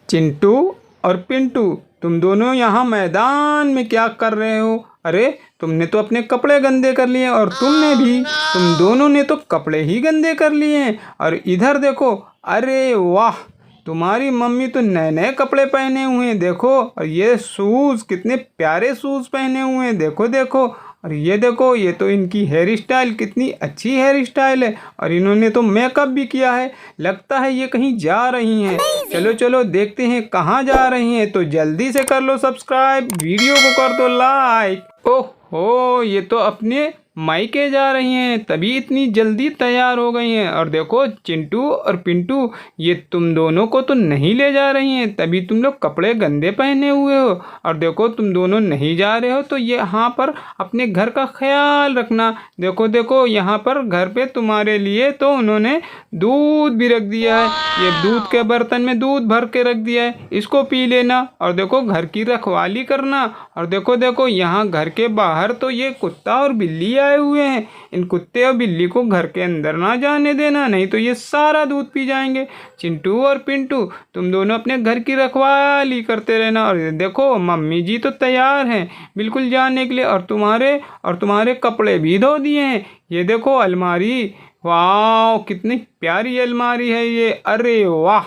चिंटू और पिंटू, तुम दोनों यहाँ मैदान में क्या कर रहे हो? अरे तुमने तो अपने कपड़े गंदे कर लिए और तुमने भी, तुम दोनों ने तो कपड़े ही गंदे कर लिए हैं। और इधर देखो, अरे वाह, तुम्हारी मम्मी तो नए नए कपड़े पहने हुए हैं, देखो। और ये शूज़, कितने प्यारे शूज़ पहने हुए हैं, देखो देखो। और ये देखो, ये तो इनकी हेयर स्टाइल, कितनी अच्छी हेयर स्टाइल है। और इन्होंने तो मेकअप भी किया है, लगता है ये कहीं जा रही हैं। चलो चलो देखते हैं कहाँ जा रही हैं। तो जल्दी से कर लो सब्सक्राइब, वीडियो को कर दो लाइक। ओहो, ये तो अपने मायके जा रही हैं, तभी इतनी जल्दी तैयार हो गई हैं। और देखो चिंटू और पिंटू, ये तुम दोनों को तो नहीं ले जा रही हैं, तभी तुम लोग कपड़े गंदे पहने हुए हो। और देखो तुम दोनों नहीं जा रहे हो तो ये यहाँ पर अपने घर का ख्याल रखना। देखो देखो, यहाँ पर घर पे तुम्हारे लिए तो उन्होंने दूध भी रख दिया है। ये दूध के बर्तन में दूध भर के रख दिया है, इसको पी लेना। और देखो घर की रखवाली करना। और देखो देखो, यहाँ घर के बाहर तो ये कुत्ता और बिल्ली आए हुए हैं। इन कुत्ते और बिल्ली को घर के अंदर ना जाने देना, नहीं तो ये सारा दूध पी जाएंगे। चिंटू और पिंटू, तुम दोनों अपने घर की रखवाली करते रहना। और देखो मम्मी जी तो तैयार हैं बिल्कुल जाने के लिए, और तुम्हारे कपड़े भी धो दिए हैं। ये देखो अलमारी, वाह कितनी प्यारी अलमारी है ये। अरे वाह,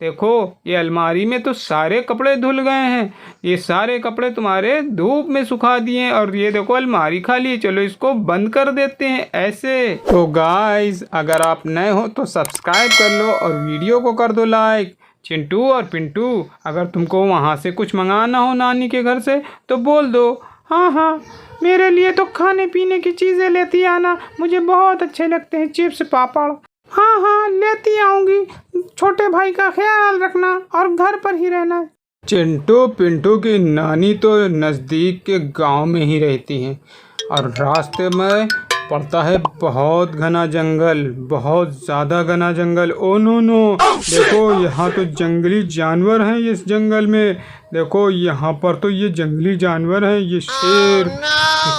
देखो ये अलमारी में तो सारे कपड़े धुल गए हैं। ये सारे कपड़े तुम्हारे धूप में सुखा दिए हैं। और ये देखो अलमारी खाली है, चलो इसको बंद कर देते हैं ऐसे। तो गाइस, अगर आप नए हो तो सब्सक्राइब कर लो और वीडियो को कर दो लाइक। चिंटू और पिंटू, अगर तुमको वहाँ से कुछ मंगाना हो नानी के घर से तो बोल दो। हाँ हाँ, मेरे लिए तो खाने पीने की चीज़ें लेती आना, मुझे बहुत अच्छे लगते हैं, चिप्स पापड़। हाँ हाँ, लेती आऊँगी। छोटे भाई का ख्याल रखना और घर पर ही रहना। चिंटू पिंटू की नानी तो नज़दीक के गांव में ही रहती हैं, और रास्ते में पड़ता है बहुत घना जंगल, बहुत ज़्यादा घना जंगल। ओ नो नो, देखो यहाँ तो जंगली जानवर हैं इस जंगल में। देखो यहाँ पर तो ये जंगली जानवर हैं, ये शेर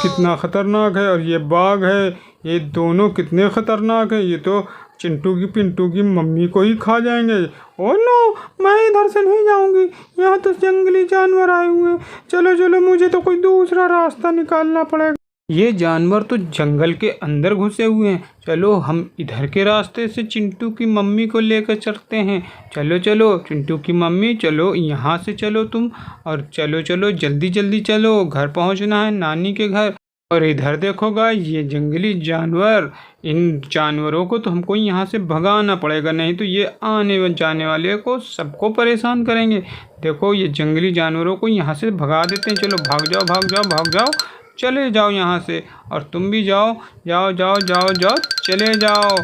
कितना ख़तरनाक है, और ये बाघ है, ये दोनों कितने ख़तरनाक हैं। ये तो चिंटू की पिंटू की मम्मी को ही खा जाएंगे। ओ नो, मैं इधर से नहीं जाऊंगी, यहाँ तो जंगली जानवर आए हुए हैं। चलो चलो, मुझे तो कोई दूसरा रास्ता निकालना पड़ेगा। ये जानवर तो जंगल के अंदर घुसे हुए हैं, चलो हम इधर के रास्ते से चिंटू की मम्मी को लेकर चलते हैं। चलो चलो चिंटू की मम्मी, चलो यहाँ से चलो तुम, और चलो चलो जल्दी जल्दी चलो, घर पहुँचना है नानी के घर। और इधर देखो गाइस, ये जंगली जानवर, इन जानवरों को तो हमको यहाँ से भगाना पड़ेगा, नहीं तो ये आने जाने वाले को सबको परेशान करेंगे। देखो ये जंगली जानवरों को यहाँ से भगा देते हैं। चलो भाग जाओ भाग जाओ भाग जाओ, चले जाओ यहाँ से। और तुम भी जाओ जाओ जाओ जाओ जाओ, चले जाओ।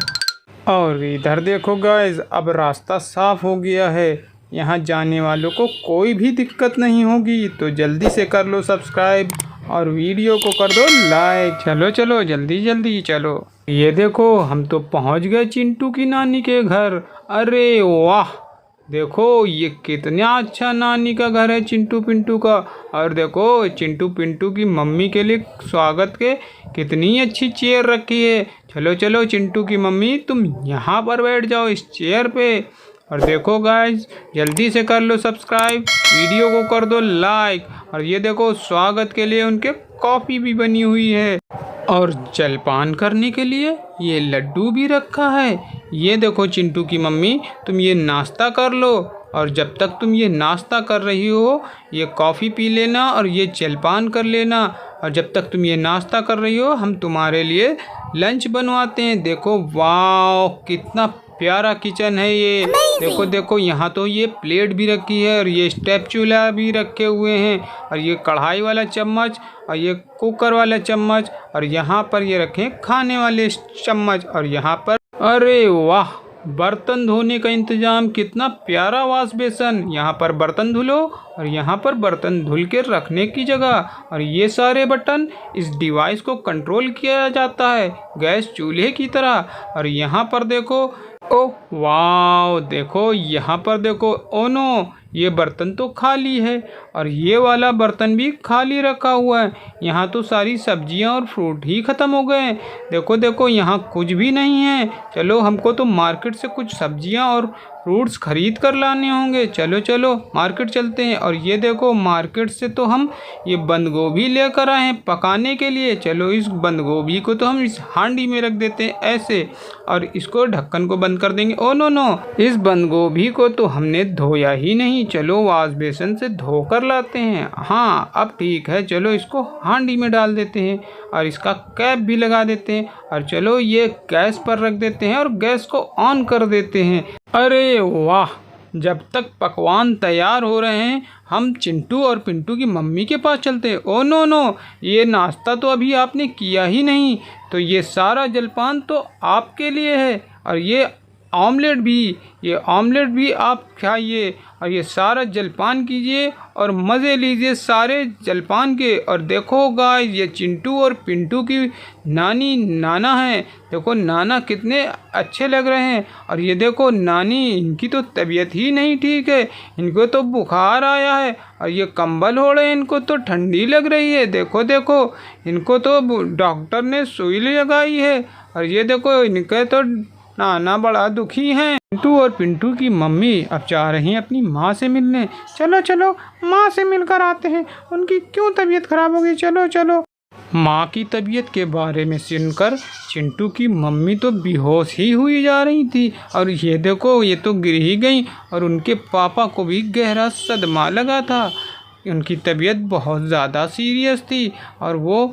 और इधर देखो गाइस, अब रास्ता साफ हो गया है, यहाँ जाने वालों को कोई भी दिक्कत नहीं होगी। तो जल्दी से कर लो सब्सक्राइब और वीडियो को कर दो लाइक। चलो चलो जल्दी जल्दी चलो। ये देखो हम तो पहुंच गए चिंटू की नानी के घर। अरे वाह, देखो ये कितना अच्छा नानी का घर है चिंटू पिंटू का। और देखो चिंटू पिंटू की मम्मी के लिए स्वागत के कितनी अच्छी चेयर रखी है। चलो चलो चिंटू की मम्मी, तुम यहाँ पर बैठ जाओ इस चेयर पे। और देखो गाइस, जल्दी से कर लो सब्सक्राइब, वीडियो को कर दो लाइक। और ये देखो स्वागत के लिए उनके कॉफ़ी भी बनी हुई है, और जलपान करने के लिए ये लड्डू भी रखा है। ये देखो चिंटू की मम्मी, तुम ये नाश्ता कर लो, और जब तक तुम ये नाश्ता कर रही हो ये कॉफ़ी पी लेना और ये जलपान कर लेना। और जब तक तुम ये नाश्ता कर रही हो हम तुम्हारे लिए लंच बनवाते हैं। देखो वाह, कितना प्यारा किचन है ये। देखो देखो, यहाँ तो ये प्लेट भी रखी है, और ये स्टेप चूल्हा भी रखे हुए हैं, और ये कढ़ाई वाला चम्मच, और ये कुकर वाला चम्मच, और यहाँ पर ये रखे खाने वाले चम्मच। और यहाँ पर अरे वाह, बर्तन धोने का इंतज़ाम, कितना प्यारा वॉश बेसन। यहाँ पर बर्तन धुलो, और यहाँ पर बर्तन धुल के रखने की जगह। और ये सारे बटन, इस डिवाइस को कंट्रोल किया जाता है गैस चूल्हे की तरह। और यहाँ पर देखो, ओह वाह, देखो यहाँ पर देखो, ओ नो, ये बर्तन तो खाली है और ये वाला बर्तन भी खाली रखा हुआ है। यहाँ तो सारी सब्जियाँ और फ्रूट ही ख़त्म हो गए हैं। देखो देखो यहाँ कुछ भी नहीं है। चलो हमको तो मार्केट से कुछ सब्जियाँ और फ्रूट्स खरीद कर लाने होंगे। चलो चलो मार्केट चलते हैं। और ये देखो मार्केट से तो हम ये बंद गोभी लेकर आए हैं पकाने के लिए। चलो इस बंद गोभी को तो हम इस हांडी में रख देते हैं ऐसे, और इसको ढक्कन को बंद कर देंगे। ओ नो नो, इस बंद गोभी को तो हमने धोया ही नहीं। चलो वाश बेसन से धो कर लाते हैं। हाँ अब ठीक है, चलो इसको हांडी में डाल देते हैं और इसका कैप भी लगा देते हैं। और चलो ये गैस पर रख देते हैं और गैस को ऑन कर देते हैं। अरे वाह, जब तक पकवान तैयार हो रहे हैं हम चिंटू और पिंटू की मम्मी के पास चलते हैं। ओ नो नो, ये नाश्ता तो अभी आपने किया ही नहीं, तो ये सारा जलपान तो आपके लिए है। और ये ऑमलेट भी आप खाइए और ये सारा जलपान कीजिए और मज़े लीजिए सारे जलपान के। और देखो गाइस, ये चिंटू और पिंटू की नानी नाना है। देखो नाना कितने अच्छे लग रहे हैं। और ये देखो नानी, इनकी तो तबीयत ही नहीं ठीक है, इनको तो बुखार आया है और ये कंबल ओढ़े, इनको तो ठंडी लग रही है। देखो देखो इनको तो डॉक्टर ने सुई लगाई है। और ये देखो इनके तो नाना बड़ा दुखी हैं। पिंटू और पिंटू की मम्मी अब जा रही हैं अपनी माँ से मिलने। चलो चलो माँ से मिलकर आते हैं, उनकी क्यों तबीयत खराब होगी। चलो चलो। माँ की तबीयत के बारे में सुनकर चिंटू की मम्मी तो बेहोश ही हुई जा रही थी। और ये देखो ये तो गिर ही गई और उनके पापा को भी गहरा सदमा लगा था। उनकी तबीयत बहुत ज़्यादा सीरियस थी और वो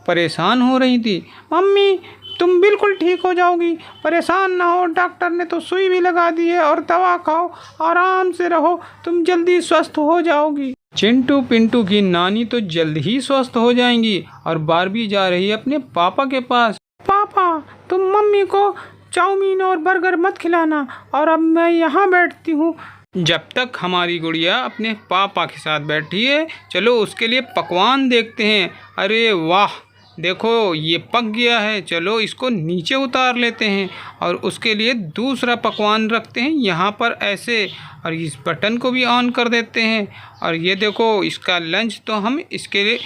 परेशान हो रही थी। मम्मी तुम बिल्कुल ठीक हो जाओगी, परेशान ना हो, डॉक्टर ने तो सुई भी लगा दी है और दवा खाओ, आराम से रहो, तुम जल्दी स्वस्थ हो जाओगी। चिंटू पिंटू की नानी तो जल्द ही स्वस्थ हो जाएंगी। और बारबी जा रही है अपने पापा के पास। पापा तुम मम्मी को चाउमीन और बर्गर मत खिलाना, और अब मैं यहाँ बैठती हूँ जब तक हमारी गुड़िया अपने पापा के साथ बैठी है। चलो उसके लिए पकवान देखते हैं। अरे वाह, देखो ये पक गया है। चलो इसको नीचे उतार लेते हैं और उसके लिए दूसरा पकवान रखते हैं यहाँ पर ऐसे, और इस बटन को भी ऑन कर देते हैं। और ये देखो इसका लंच तो हम इसके लिए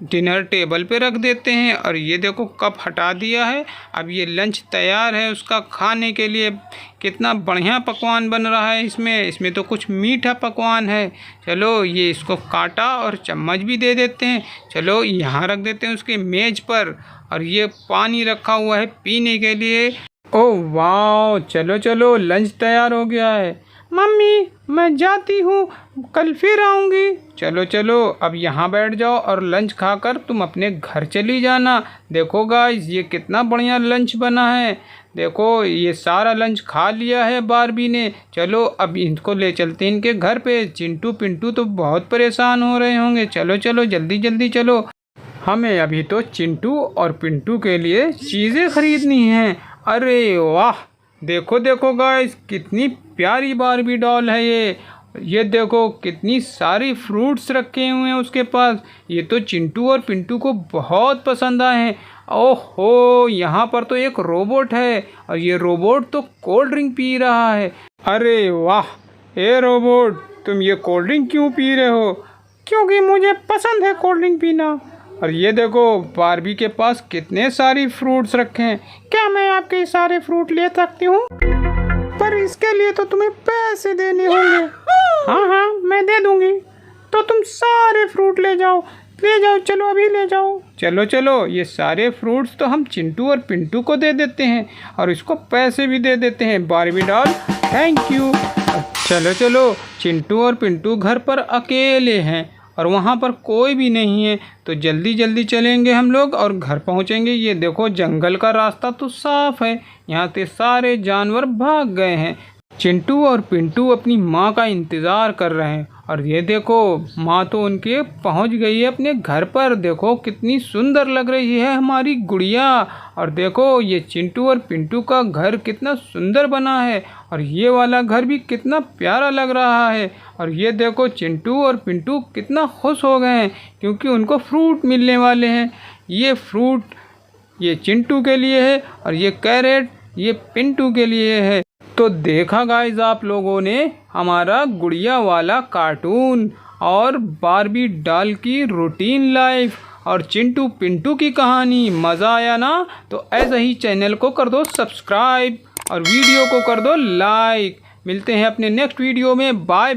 डिनर टेबल पे रख देते हैं। और ये देखो कप हटा दिया है, अब ये लंच तैयार है उसका खाने के लिए। कितना बढ़िया पकवान बन रहा है इसमें तो कुछ मीठा पकवान है। चलो ये इसको काटा और चम्मच भी दे देते हैं। चलो यहाँ रख देते हैं उसके मेज़ पर। और ये पानी रखा हुआ है पीने के लिए। ओह वाह, चलो चलो लंच तैयार हो गया है। मम्मी मैं जाती हूँ, कल फिर आऊँगी। चलो चलो अब यहाँ बैठ जाओ और लंच खाकर तुम अपने घर चली जाना। देखो गाइस ये कितना बढ़िया लंच बना है। देखो ये सारा लंच खा लिया है बारबी ने। चलो अब इनको ले चलते हैं इनके घर पे। चिंटू पिंटू तो बहुत परेशान हो रहे होंगे। चलो चलो जल्दी जल्दी चलो, हमें अभी तो चिंटू और पिंटू के लिए चीज़ें खरीदनी हैं। अरे वाह, देखो देखो गाइस कितनी प्यारी बारबी डॉल है ये देखो कितनी सारी फ्रूट्स रखे हुए हैं उसके पास। ये तो चिंटू और पिंटू को बहुत पसंद आए हैं। ओहो, यहाँ पर तो एक रोबोट है और ये रोबोट तो कोल्ड ड्रिंक पी रहा है। अरे वाह, ए रोबोट तुम ये कोल्ड ड्रिंक क्यों पी रहे हो? क्योंकि मुझे पसंद है कोल्ड ड्रिंक पीना। और ये देखो बारबी के पास कितने सारी फ्रूट्स रखे हैं। क्या मैं आपके सारे फ्रूट ले सकती हूँ? पर इसके लिए तो तुम्हें पैसे देने होंगे। हाँ हाँ मैं दे दूँगी, तो तुम सारे फ्रूट ले जाओ चलो अभी ले जाओ। चलो चलो ये सारे फ्रूट्स तो हम चिंटू और पिंटू को दे देते हैं और इसको पैसे भी दे देते हैं। Barbie doll thank you. चलो चलो, चिंटू और पिंटू घर पर अकेले हैं और वहाँ पर कोई भी नहीं है, तो जल्दी जल्दी चलेंगे हम लोग और घर पहुँचेंगे। ये देखो जंगल का रास्ता तो साफ़ है, यहाँ से सारे जानवर भाग गए हैं। चिंटू और पिंटू अपनी माँ का इंतज़ार कर रहे हैं और ये देखो माँ तो उनके पहुँच गई है अपने घर पर। देखो कितनी सुंदर लग रही है हमारी गुड़िया। और देखो ये चिंटू और पिंटू का घर कितना सुंदर बना है और ये वाला घर भी कितना प्यारा लग रहा है। और ये देखो चिंटू और पिंटू कितना खुश हो गए हैं क्योंकि उनको फ्रूट मिलने वाले हैं। ये फ्रूट ये चिंटू के लिए है और ये कैरेट ये पिंटू के लिए है। तो देखा गाइस आप लोगों ने हमारा गुड़िया वाला कार्टून और बारबी डॉल की रूटीन लाइफ और चिंटू पिंटू की कहानी। मज़ा आया ना? तो ऐसे ही चैनल को कर दो सब्सक्राइब और वीडियो को कर दो लाइक। मिलते हैं अपने नेक्स्ट वीडियो में। बाय।